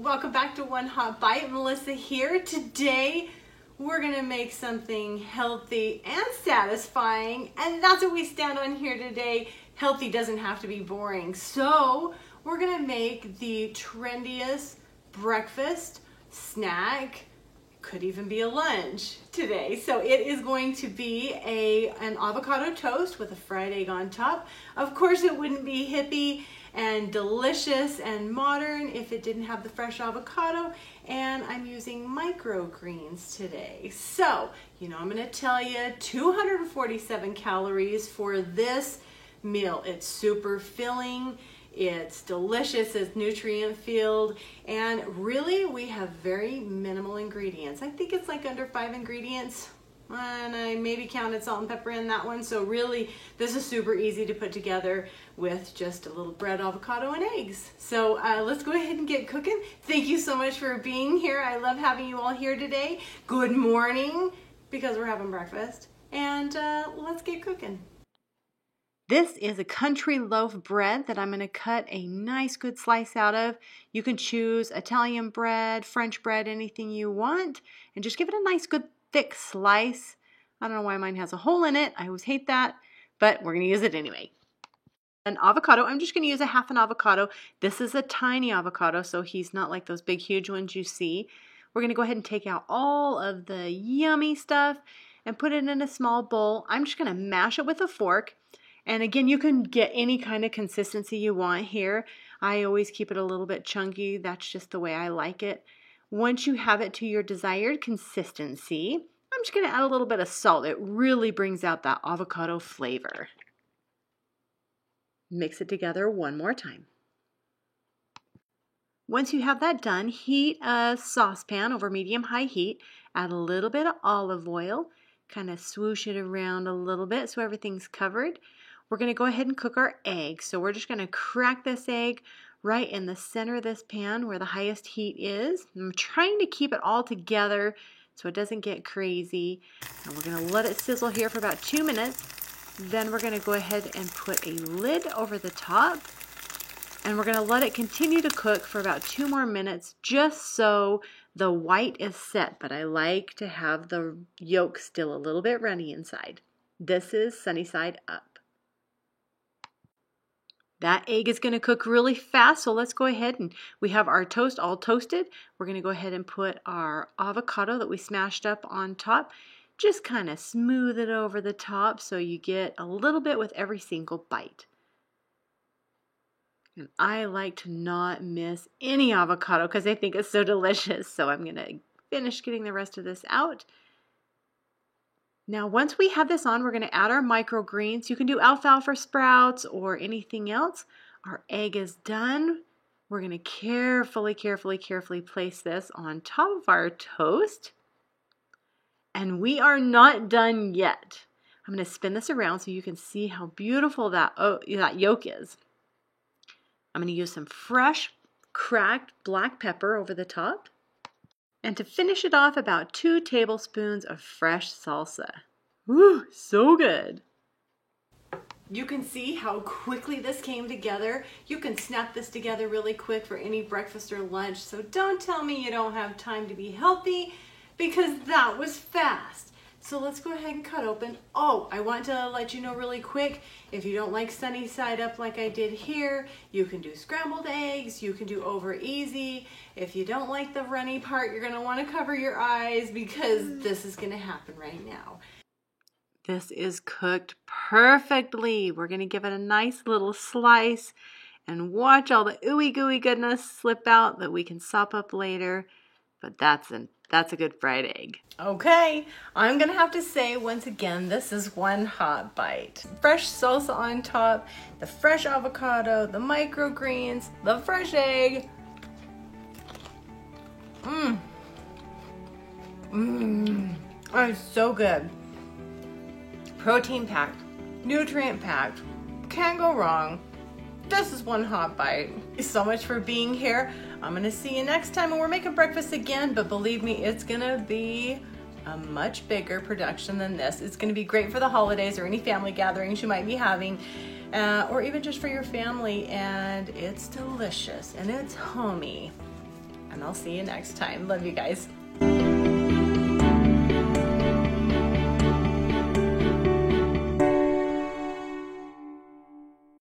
welcome back to One Hot Bite. Melissa here. Today we're gonna make something healthy and satisfying, and that's what we stand on here today. Healthy doesn't have to be boring. So we're gonna make the trendiest breakfast, snack, could even be a lunch today. So it is going to be an avocado toast with a fried egg on top. Of course it wouldn't be hippie and delicious and modern if it didn't have the fresh avocado, and I'm using microgreens today. So, I'm gonna tell you 247 calories for this meal. It's super filling, it's delicious, it's nutrient filled, and really we have very minimal ingredients. I think it's like under 5 ingredients, and I maybe counted salt and pepper in that one. So really this is super easy to put together with just a little bread, avocado, and eggs. So let's go ahead and get cooking. Thank you so much for being here. I love having you all here today. Good morning, because we're having breakfast, and let's get cooking. This is a country loaf bread that I'm going to cut a nice good slice out of. You can choose Italian bread, French bread, anything you want, and just give it a nice good thick slice. I don't know why mine has a hole in it. I always hate that, but we're going to use it anyway. An avocado, I'm just going to use a half an avocado. This is a tiny avocado, so he's not like those big huge ones you see. We're going to go ahead and take out all of the yummy stuff and put it in a small bowl. I'm just going to mash it with a fork. And again, you can get any kind of consistency you want here. I always keep it a little bit chunky. That's just the way I like it. Once you have it to your desired consistency, I'm just going to add a little bit of salt. It really brings out that avocado flavor. Mix it together one more time. Once you have that done, heat a saucepan over medium-high heat. Add a little bit of olive oil. Kind of swoosh it around a little bit so everything's covered. We're going to go ahead and cook our egg. So we're just going to crack this egg right in the center of this pan where the highest heat is. I'm trying to keep it all together so it doesn't get crazy. And we're going to let it sizzle here for about 2 minutes. Then we're going to go ahead and put a lid over the top. And we're going to let it continue to cook for about 2 more minutes just so the white is set. But I like to have the yolk still a little bit runny inside. This is sunny side up. That egg is going to cook really fast, so let's go ahead and we have our toast all toasted. We're going to go ahead and put our avocado that we smashed up on top. Just kind of smooth it over the top so you get a little bit with every single bite. And I like to not miss any avocado because I think it's so delicious. So I'm going to finish getting the rest of this out. Now, once we have this on, we're going to add our microgreens. You can do alfalfa sprouts or anything else. Our egg is done. We're going to carefully place this on top of our toast. And we are not done yet. I'm going to spin this around so you can see how beautiful that yolk is. I'm going to use some fresh cracked black pepper over the top. And to finish it off, about 2 tablespoons of fresh salsa. Ooh, so good. You can see how quickly this came together. You can snap this together really quick for any breakfast or lunch. So don't tell me you don't have time to be healthy, because that was fast. So let's go ahead and cut open. Oh, I want to let you know really quick, if you don't like sunny side up like I did here, you can do scrambled eggs, you can do over easy. If you don't like the runny part, you're gonna wanna cover your eyes because this is gonna happen right now. This is cooked perfectly. We're gonna give it a nice little slice and watch all the ooey gooey goodness slip out that we can sop up later. But that's a good fried egg. Okay, I'm gonna have to say once again, this is One Hot Bite. Fresh salsa on top, the fresh avocado, the microgreens, the fresh egg. It's so good. Protein packed, nutrient packed, can't go wrong. This is One Hot Bite. Thank you so much for being here. I'm gonna see you next time when we're making breakfast again, but believe me, it's gonna be a much bigger production than this. It's gonna be great for the holidays or any family gatherings you might be having, or even just for your family, and it's delicious and it's homey. and I'll see you next time. Love you guys.